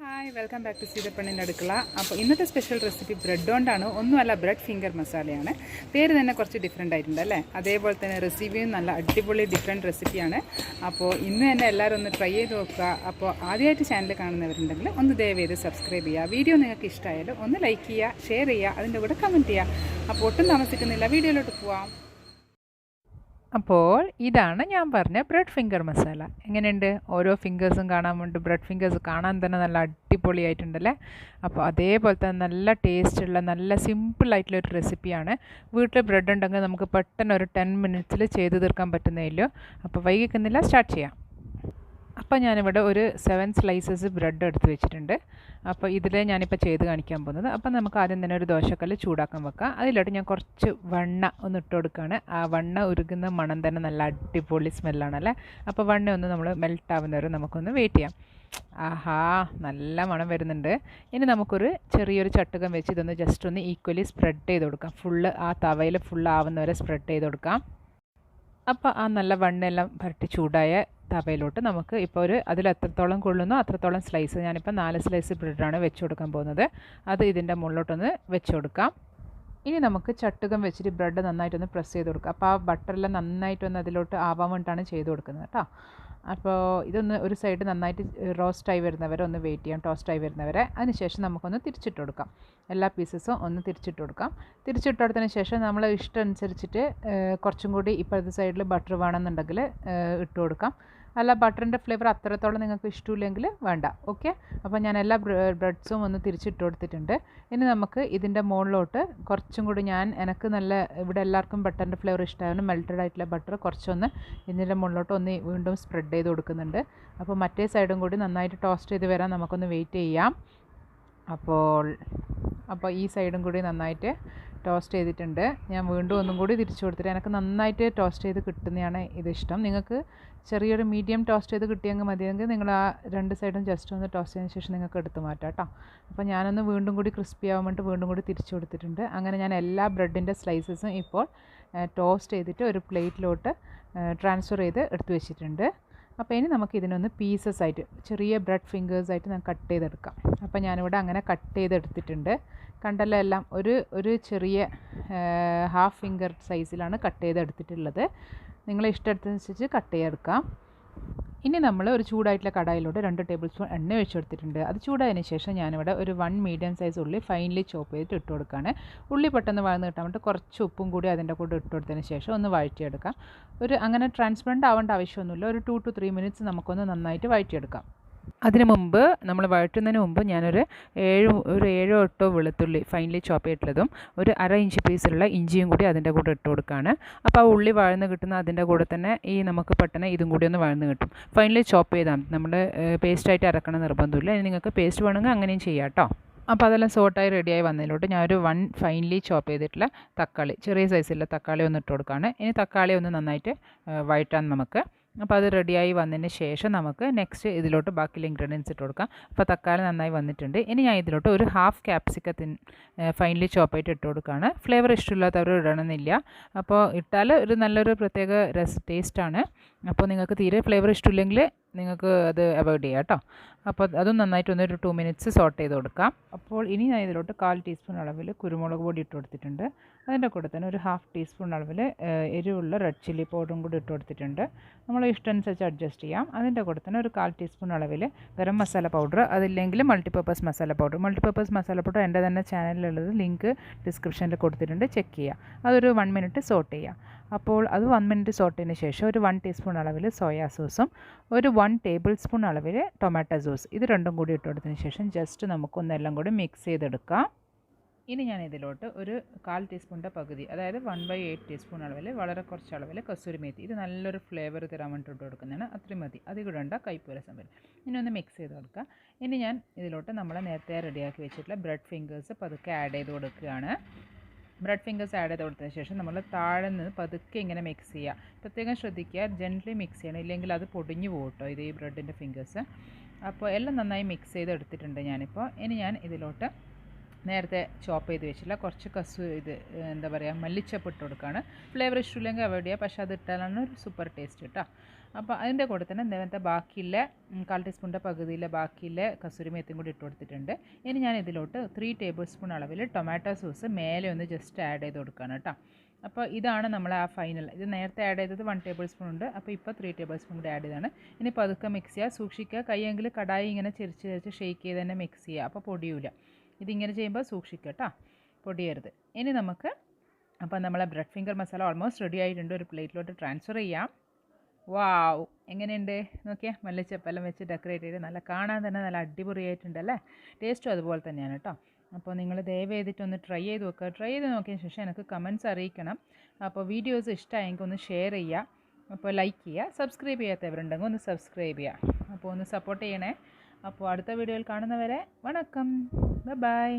Hi welcome back to സീതപ്പണ്ണിൻ്റെ അടുക്കള. അപ്പോൾ ഇന്നത്തെ സ്പെഷ്യൽ റെസിപ്പി ബ്രെഡ് കൊണ്ടാണ്. ഒന്നുമല്ല, ബ്രെഡ് ഫിംഗർ മസാലയാണ്. പേര് തന്നെ കുറച്ച് ഡിഫറെൻ്റ് ആയിട്ടുണ്ട് അല്ലേ? അതേപോലെ തന്നെ റെസിപ്പിയും നല്ല അടിപൊളി ഡിഫറെൻറ്റ് റെസിപ്പിയാണ്. അപ്പോൾ ഇന്ന് തന്നെ എല്ലാവരും ഒന്ന് ട്രൈ ചെയ്ത് നോക്കുക. അപ്പോൾ ആദ്യമായിട്ട് ചാനൽ കാണുന്നവരുണ്ടെങ്കിൽ ഒന്ന് ദയവേത് സബ്സ്ക്രൈബ് ചെയ്യുക. വീഡിയോ നിങ്ങൾക്ക് ഇഷ്ടമായാലും ഒന്ന് ലൈക്ക് ചെയ്യുക, ഷെയർ ചെയ്യുക, അതിൻ്റെ കൂടെ കമൻറ്റ് ചെയ്യുക. അപ്പോൾ ഒട്ടും താമസിക്കുന്നില്ല, വീഡിയോയിലോട്ട് പോവാം. അപ്പോൾ ഇതാണ് ഞാൻ പറഞ്ഞ ബ്രെഡ് ഫിംഗർ മസാല. എങ്ങനെയുണ്ട്? ഓരോ ഫിംഗേഴ്സും കാണാൻ വേണ്ടി ബ്രെഡ് ഫിംഗേഴ്സ് കാണാൻ തന്നെ നല്ല അടിപൊളിയായിട്ടുണ്ടല്ലേ? അപ്പോൾ അതേപോലെ തന്നെ നല്ല ടേസ്റ്റുള്ള നല്ല സിമ്പിളായിട്ടുള്ളൊരു റെസിപ്പിയാണ്. വീട്ടിൽ ബ്രെഡ് ഉണ്ടെങ്കിൽ നമുക്ക് പെട്ടെന്ന് ഒരു 10 മിനിറ്റ്സിൽ ചെയ്ത് തീർക്കാൻ പറ്റുന്നതില്ലോ. അപ്പോൾ വൈകിക്കുന്നില്ല, സ്റ്റാർട്ട് ചെയ്യാം. അപ്പോൾ ഞാനിവിടെ ഒരു 7 സ്ലൈസസ് ബ്രെഡ് എടുത്ത് വെച്ചിട്ടുണ്ട്. അപ്പോൾ ഇതിൽ ഞാനിപ്പോൾ ചെയ്ത് കാണിക്കാൻ പോകുന്നത്. അപ്പോൾ നമുക്ക് ആദ്യം തന്നെ ഒരു ദോശക്കല്ല് ചൂടാക്കാൻ വെക്കാം. അതിലോട്ട് ഞാൻ കുറച്ച് വെണ്ണ ഒന്ന് ഇട്ട് കൊടുക്കുകയാണ്. ആ വെണ്ണ ഉരുകുന്ന മണം തന്നെ നല്ല അടിപൊളി സ്മെല്ലാണല്ലേ? അപ്പോൾ വെണ്ണ ഒന്ന് നമ്മൾ മെൽറ്റ് ആവുന്നവരെ നമുക്കൊന്ന് വെയിറ്റ് ചെയ്യാം. ആഹാ, നല്ല മണം വരുന്നുണ്ട്. ഇനി നമുക്കൊരു ചെറിയൊരു ചട്ടുകം വെച്ച് ഇതൊന്ന് ജസ്റ്റ് ഒന്ന് ഈക്വലി സ്പ്രെഡ് ചെയ്ത് കൊടുക്കാം. ഫുള്ള് ആ തവയിൽ ഫുള്ള് ആവുന്നവരെ സ്പ്രെഡ് ചെയ്ത് കൊടുക്കാം. അപ്പോൾ ആ നല്ല വെണ്ണയെല്ലാം പുരട്ടി ചൂടായ തവയിലോട്ട് നമുക്ക് ഇപ്പോൾ അതിൽ എത്രത്തോളം കൊള്ളുന്നോ അത്രത്തോളം സ്ലൈസ്, ഞാനിപ്പോൾ 4 സ്ലൈസ് ബ്രെഡാണ് വെച്ച് കൊടുക്കാൻ പോകുന്നത്. അത് ഇതിൻ്റെ മുകളിലോട്ടൊന്ന് വെച്ച് കൊടുക്കാം. ഇനി നമുക്ക് ചട്ടുകം വെച്ചിട്ട് ബ്രെഡ് നന്നായിട്ടൊന്ന് പ്രസ് ചെയ്ത് കൊടുക്കാം. അപ്പോൾ ആ ബട്ടറെല്ലാം നന്നായിട്ടൊന്ന് അതിലോട്ട് ആവാൻ വേണ്ടിയിട്ടാണ് ചെയ്ത് കൊടുക്കുന്നത് കേട്ടോ. അപ്പോൾ ഇതൊന്ന് ഒരു സൈഡ് നന്നായിട്ട് റോസ്റ്റായി വരുന്നവരെ ഒന്ന് വെയിറ്റ് ചെയ്യാം, ടോസ്റ്റായി വരുന്നവരെ. അതിനുശേഷം നമുക്കൊന്ന് തിരിച്ചിട്ട് കൊടുക്കാം. എല്ലാ പീസസും ഒന്ന് തിരിച്ചിട്ട് കൊടുക്കാം. തിരിച്ചിട്ട് കൊടുത്തതിന് ശേഷം നമ്മൾ ഇഷ്ടം അനുസരിച്ചിട്ട് കുറച്ചും കൂടി ഇപ്പോഴത്തെ സൈഡിൽ ബട്ടർ വേണമെന്നുണ്ടെങ്കിൽ ഇട്ട് കൊടുക്കാം. അല്ല, ബട്ടറിൻ്റെ ഫ്ലേവർ അത്രത്തോളം നിങ്ങൾക്ക് ഇഷ്ടമില്ലെങ്കിൽ വേണ്ട. ഓക്കെ, അപ്പോൾ ഞാൻ എല്ലാ ബ്രെഡ്സും ഒന്ന് തിരിച്ചിട്ട് കൊടുത്തിട്ടുണ്ട്. ഇനി നമുക്ക് ഇതിൻ്റെ മുകളിലോട്ട് കുറച്ചും കൂടി എനിക്ക് നല്ല ഇവിടെ എല്ലാവർക്കും ബട്ടറിൻ്റെ ഫ്ലേവർ ഇഷ്ടമായിരുന്നു. മെൽറ്റഡ് ആയിട്ടുള്ള ബട്ടർ കുറച്ചൊന്ന് ഇതിൻ്റെ മുകളിലോട്ട് ഒന്ന് വീണ്ടും സ്പ്രെഡ് ചെയ്ത് കൊടുക്കുന്നുണ്ട്. അപ്പോൾ മറ്റേ സൈഡും കൂടി നന്നായിട്ട് ടോസ്റ്റ് ചെയ്ത് വരാൻ നമുക്കൊന്ന് വെയിറ്റ് ചെയ്യാം. അപ്പോൾ ഈ സൈഡും കൂടി നന്നായിട്ട് ടോസ്റ്റ് ചെയ്തിട്ടുണ്ട്. ഞാൻ വീണ്ടും ഒന്നും കൂടി തിരിച്ചു കൊടുത്തിട്ട് എനിക്ക് നന്നായിട്ട് ടോസ്റ്റ് ചെയ്ത് കിട്ടുന്നതാണ് ഇതിഷ്ടം. നിങ്ങൾക്ക് ചെറിയൊരു മീഡിയം ടോസ്റ്റ് ചെയ്ത് കിട്ടിയെങ്കിൽ മതിയെങ്കിൽ നിങ്ങൾ ആ 2 സൈഡും ജസ്റ്റ് ഒന്ന് ടോസ്റ്റ് ചെയ്തതിന് ശേഷം നിങ്ങൾക്ക് എടുത്ത് മാറ്റാം കേട്ടോ. അപ്പോൾ ഞാനൊന്ന് വീണ്ടും കൂടി ക്രിസ്പി ആവാൻ വേണ്ടി വീണ്ടും കൂടി തിരിച്ചു കൊടുത്തിട്ടുണ്ട്. അങ്ങനെ ഞാൻ എല്ലാ ബ്രെഡിൻ്റെ സ്ലൈസസും ഇപ്പോൾ ടോസ്റ്റ് ചെയ്തിട്ട് ഒരു പ്ലേറ്റിലോട്ട് ട്രാൻസ്ഫർ ചെയ്ത് എടുത്ത് വെച്ചിട്ടുണ്ട്. അപ്പോൾ ഇനി നമുക്ക് ഇതിനൊന്ന് പീസസ് ആയിട്ട് ചെറിയ ബ്രെഡ് ഫിംഗേഴ്സായിട്ട് ഞാൻ കട്ട് ചെയ്തെടുക്കാം. അപ്പോൾ ഞാനിവിടെ അങ്ങനെ കട്ട് ചെയ്തെടുത്തിട്ടുണ്ട്. കണ്ടല്ലോ, എല്ലാം ഒരു ചെറിയ ഹാഫ് ഫിംഗർ സൈസിലാണ് കട്ട് ചെയ്തെടുത്തിട്ടുള്ളത്. നിങ്ങളെ ഇഷ്ടത്തിനനുസരിച്ച് കട്ട് ചെയ്തെടുക്കാം. ഇനി നമ്മൾ ഒരു ചൂടായിട്ടുള്ള കടായിലോട്ട് 2 ടേബിൾ സ്പൂൺ എണ്ണ ഒഴിച്ച് കൊടുത്തിട്ടുണ്ട്. അത് ചൂടായതിന് ശേഷം ഞാനിവിടെ ഒരു 1 മീഡിയം സൈസ് ഉള്ളി ഫൈനലി ചോപ്പ് ചെയ്തിട്ട് ഇട്ട് കൊടുക്കുകയാണ്. ഉള്ളി പെട്ടെന്ന് വഴന്ന് കിട്ടാൻ വേണ്ടി കുറച്ച് ഉപ്പും കൂടി അതിൻ്റെ കൂടെ ഇട്ട് കൊടുത്തതിന് ശേഷം ഒന്ന് വഴറ്റിയെടുക്കാം. അങ്ങനെ ട്രാൻസ്പെറൻറ്റ് ആവേണ്ട ആവശ്യമൊന്നുമില്ല. ഒരു 2 to 3 മിനിറ്റ്സ് നമുക്കൊന്ന് നന്നായിട്ട് വഴറ്റിയെടുക്കാം. അതിന് മുമ്പ് നമ്മൾ വഴറ്റുന്നതിന് മുമ്പ് ഞാനൊരു 7 8 വെളുത്തുള്ളി ഫൈനലി ചോപ്പ് ചെയ്തിട്ടുള്ളതും ഒരു 1/2 ഇഞ്ച് പീസുള്ള ഇഞ്ചിയും കൂടി അതിൻ്റെ കൂടെ ഇട്ട് കൊടുക്കുകയാണ്. അപ്പോൾ ആ ഉള്ളി വഴന്ന് കിട്ടുന്ന അതിൻ്റെ കൂടെ തന്നെ നമുക്ക് പെട്ടെന്ന് ഇതും കൂടി ഒന്ന് വഴന്ന് കിട്ടും. ഫൈനലി ചോപ്പ് ചെയ്താൽ നമ്മൾ പേസ്റ്റായിട്ട് അരക്കണം നിർബന്ധമില്ല. ഇനി നിങ്ങൾക്ക് പേസ്റ്റ് വേണമെങ്കിൽ അങ്ങനെയും ചെയ്യാം കേട്ടോ. അപ്പോൾ അതെല്ലാം സോട്ടായി റെഡിയായി വന്നതിലോട്ട് ഞാനൊരു 1 ഫൈനലി ചോപ്പ് ചെയ്തിട്ടുള്ള തക്കാളി, ചെറിയ സൈസിലുള്ള തക്കാളി ഒന്ന് ഇട്ട് കൊടുക്കുകയാണ്. ഇനി തക്കാളി ഒന്ന് നന്നായിട്ട് വഴറ്റാൻ നമുക്ക്. അപ്പോൾ അത് റെഡിയായി വന്നതിന് ശേഷം നമുക്ക് നെക്സ്റ്റ് ഇതിലോട്ട് ബാക്കിയുള്ള ഇൻഗ്രീഡിയൻസ് ഇട്ട് കൊടുക്കാം. അപ്പോൾ തക്കാളി നന്നായി വന്നിട്ടുണ്ട്. ഇനി ഞാൻ ഇതിലോട്ട് ഒരു ഹാഫ് ക്യാപ്സിക്കത്തിന് ഫൈനലി ചോപ്പായിട്ട് ഇട്ട് കൊടുക്കുകയാണ്. ഫ്ലേവർ ഇഷ്ടമില്ലാത്തവർ ഇടണമെന്നില്ല. അപ്പോൾ ഇട്ടാൽ ഒരു നല്ലൊരു പ്രത്യേക ടേസ്റ്റാണ്. അപ്പോൾ നിങ്ങൾക്ക് തീരെ ഫ്ലേവർ ഇഷ്ടമില്ലെങ്കിൽ നിങ്ങൾക്ക് അത് അവോയ്ഡ് ചെയ്യാം കേട്ടോ. അപ്പോൾ അതും നന്നായിട്ടൊന്ന് ഒരു 2 മിനിറ്റ്സ് സോട്ട് ചെയ്ത് കൊടുക്കാം. അപ്പോൾ ഇനി ഞാൻ ഇതിലോട്ട് 1/4 ടീസ്പൂൺ അളവിൽ കുരുമുളക് പൊടി ഇട്ട് കൊടുത്തിട്ടുണ്ട്. അതിൻ്റെ കൂടെ തന്നെ ഒരു 1/2 ടീസ്പൂൺ അളവിൽ എരിവുള്ള റെഡ് ചില്ലി പൗഡറും കൂടി ഇട്ട് കൊടുത്തിട്ടുണ്ട്. നമ്മൾ ഇഷ്ടമനുസരിച്ച് അഡ്ജസ്റ്റ് ചെയ്യാം. അതിൻ്റെ കൂടെ തന്നെ ഒരു 1/4 ടീസ്പൂൺ അളവിൽ ഗരം മസാല പൗഡർ, അതില്ലെങ്കിൽ multipurpose masala powder. Multipurpose masala powder എൻ്റെ തന്നെ ചാനലിലുള്ളത് ലിങ്ക് ഡിസ്ക്രിപ്ഷനിൽ കൊടുത്തിട്ടുണ്ട്, ചെക്ക് ചെയ്യുക. അതൊരു 1 മിനിറ്റ് സോട്ട് ചെയ്യുക. അപ്പോൾ അത് 1 മിനിറ്റ് സോട്ട് ചെയ്തതിന് ശേഷം ഒരു 1 ടീസ്പൂൺ അളവിൽ സോയാ സോസും ഒരു 1 ടേബിൾ സ്പൂൺ അളവിൽ ടൊമാറ്റോ സോസ്, ഇത് രണ്ടും കൂടി ഇട്ട് കൊടുത്തതിന് ശേഷം ജസ്റ്റ് നമുക്കൊന്നെല്ലാം കൂടി മിക്സ് ചെയ്തെടുക്കാം. ഇനി ഞാൻ ഇതിലോട്ട് ഒരു 1/4 ടീസ്പൂണിൻ്റെ പകുതി, അതായത് 1/8 ടീസ്പൂൺ അളവിൽ വളരെ കുറച്ച് അളവിൽ കസൂരി മേത്തി, ഇത് നല്ലൊരു ഫ്ലേവർ തരാൻ വേണ്ടിയിട്ട് ഇട്ട് കൊടുക്കുന്നതാണ്. അത്രയും മതി, അധികം ഇടേണ്ട, കൈപ്പൂര സംഭരം. ഇനി ഒന്ന് മിക്സ് ചെയ്ത് കൊടുക്കുക. ഇനി ഞാൻ ഇതിലോട്ട് നമ്മൾ നേരത്തെ റെഡിയാക്കി വെച്ചിട്ടുള്ള ബ്രെഡ് ഫിംഗേഴ്സ് പതുക്കെ ആഡ് ചെയ്ത് കൊടുക്കുകയാണ്. ബ്രെഡ് ഫിംഗേഴ്സ് ആഡ് ചെയ്ത് കൊടുത്തതിന് ശേഷം നമ്മൾ താഴെ നിന്ന് പതുക്കെ ഇങ്ങനെ മിക്സ് ചെയ്യുക. പ്രത്യേകം ശ്രദ്ധിക്കുക, ജെൻ്റ്ലി മിക്സ് ചെയ്യണം, ഇല്ലെങ്കിൽ അത് പൊടിഞ്ഞു പോകട്ടോ ഈ ബ്രെഡിൻ്റെ ഫിംഗേഴ്സ്. അപ്പോൾ എല്ലാം നന്നായി മിക്സ് ചെയ്ത് എടുത്തിട്ടുണ്ട് ഞാനിപ്പോൾ. ഇനി ഞാൻ ഇതിലോട്ട് നേരത്തെ ചോപ്പ് ചെയ്ത് വെച്ചില്ല കുറച്ച് എന്താ പറയുക, മല്ലിച്ചപ്പ് ഇട്ട് കൊടുക്കുകയാണ്. ഫ്ലേവർ ഇഷ്ടമില്ലെങ്കിൽ അവോയ്ഡ് ചെയ്യുക, പക്ഷേ അത് ഇട്ടാലാണ് ഒരു സൂപ്പർ ടേസ്റ്റ് കേട്ടോ. അപ്പോൾ അതിൻ്റെ കൂടെ തന്നെ നേരത്തെ ബാക്കിയുള്ള 1/4 ടീസ്പൂണിൻ്റെ പകുതിയിലെ ബാക്കിയുള്ള കസൂരി മേത്തിയും കൂടി ഇട്ട് കൊടുത്തിട്ടുണ്ട്. ഇനി ഞാൻ ഇതിലോട്ട് 3 ടേബിൾ സ്പൂൺ അളവിൽ ടൊമാറ്റോ സോസ് മേലെ ഒന്ന് ജസ്റ്റ് ആഡ് ചെയ്ത് കൊടുക്കുകയാണ് കേട്ടോ. അപ്പോൾ ഇതാണ് നമ്മൾ ആ ഫൈനൽ. ഇത് നേരത്തെ ആഡ് ചെയ്തത് 1 ടേബിൾ സ്പൂൺ ഉണ്ട്, അപ്പോൾ ഇപ്പോൾ 3 ടേബിൾ സ്പൂൺ കൂടി ആഡ് ചെയ്താണ്. ഇനി പതുക്കെ മിക്സ് ചെയ്യുക, സൂക്ഷിക്കുക, കൈയെങ്കിൽ കടായി ഇങ്ങനെ ചെരിച്ച് ഷെയ്ക്ക് ചെയ്ത് തന്നെ മിക്സ് ചെയ്യുക, അപ്പോൾ പൊടിയൂല. ഇതിങ്ങനെ ചെയ്യുമ്പോൾ സൂക്ഷിക്കുക കേട്ടോ, പൊടിയരുത്. ഇനി നമുക്ക് അപ്പോൾ നമ്മളെ bread finger masala almost ready ആയിട്ടുണ്ട്. ഒരു പ്ലേറ്റിലോട്ട് ട്രാൻസ്ഫർ ചെയ്യാം. വാവ്, എങ്ങനെയുണ്ട് നോക്കിയാൽ, മല്ലിച്ചപ്പെല്ലാം വെച്ച് ഡെക്കറേറ്റ് ചെയ്ത് നല്ല കാണാൻ തന്നെ നല്ല അടിപൊളിയായിട്ടുണ്ടല്ലേ. ടേസ്റ്റും അതുപോലെ തന്നെയാണ് കേട്ടോ. അപ്പോൾ നിങ്ങൾ ദയവ് ചെയ്തിട്ടൊന്ന് ട്രൈ ചെയ്ത് നോക്കുക. ട്രൈ ചെയ്ത് നോക്കിയതിന് ശേഷം എനിക്ക് കമൻറ്റ്സ് അറിയിക്കണം. അപ്പോൾ വീഡിയോസ് ഇഷ്ടമായെങ്കിൽ ഒന്ന് ഷെയർ ചെയ്യുക, അപ്പോൾ ലൈക്ക് ചെയ്യുക, സബ്സ്ക്രൈബ് ചെയ്യാത്തവരുണ്ടെങ്കിൽ ഒന്ന് സബ്സ്ക്രൈബ് ചെയ്യുക. അപ്പോൾ ഒന്ന് സപ്പോർട്ട് ചെയ്യണേ. അപ്പോൾ അടുത്ത വീഡിയോയിൽ കാണുന്നവരെ വണക്കം, ബൈ.